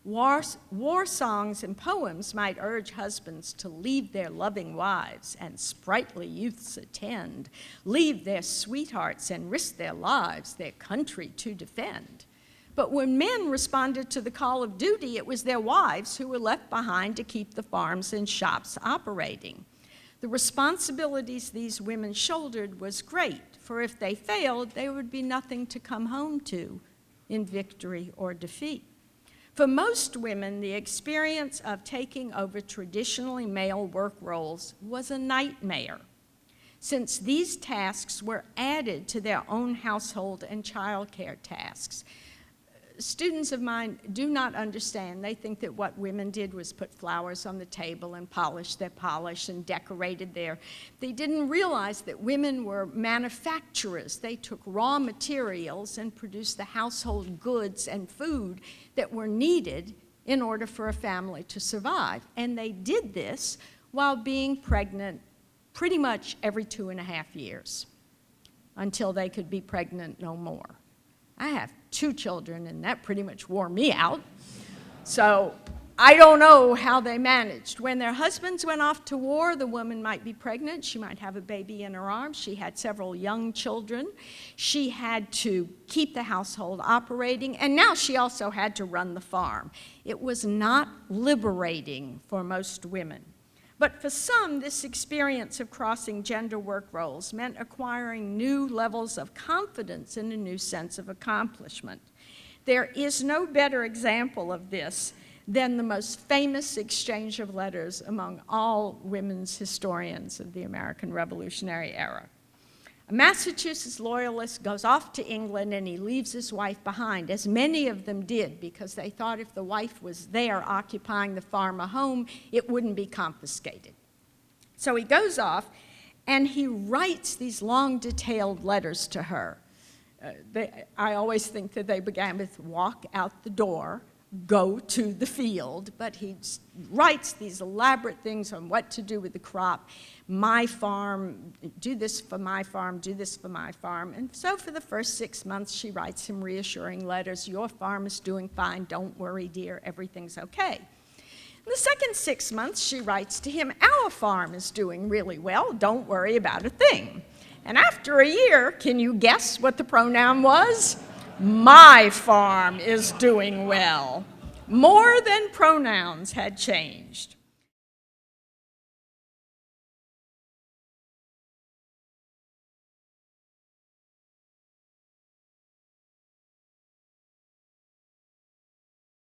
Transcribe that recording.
War songs and poems might urge husbands to leave their loving wives and sprightly youths attend, leave their sweethearts and risk their lives, their country to defend. But when men responded to the call of duty, it was their wives who were left behind to keep the farms and shops operating. The responsibilities these women shouldered was great, for if they failed, there would be nothing to come home to in victory or defeat. For most women, the experience of taking over traditionally male work roles was a nightmare, since these tasks were added to their own household and childcare tasks. Students of mine do not understand. They think that what women did was put flowers on the table and polish their polish and decorated there. They didn't realize that women were manufacturers. They took raw materials and produced the household goods and food that were needed in order for a family to survive. And they did this while being pregnant pretty much every 2.5 years until they could be pregnant no more. I have 2 children, and that pretty much wore me out. So I don't know how they managed. When their husbands went off to war, the woman might be pregnant. She might have a baby in her arms. She had several young children. She had to keep the household operating, and now she also had to run the farm. It was not liberating for most women. But for some, this experience of crossing gender work roles meant acquiring new levels of confidence and a new sense of accomplishment. There is no better example of this than the most famous exchange of letters among all women's historians of the American Revolutionary era. A Massachusetts loyalist goes off to England and he leaves his wife behind, as many of them did, because they thought if the wife was there occupying the farm or home, it wouldn't be confiscated. So he goes off and he writes these long, detailed letters to her. I always think that they began with walk out the door, go to the field, but he writes these elaborate things on what to do with the crop. My farm, do this for my farm, do this for my farm. And so for the first 6 months, she writes him reassuring letters. Your farm is doing fine. Don't worry, dear. Everything's okay. In the second 6 months, she writes to him, our farm is doing really well. Don't worry about a thing. And after a year, can you guess what the pronoun was? My farm is doing well. More than pronouns had changed.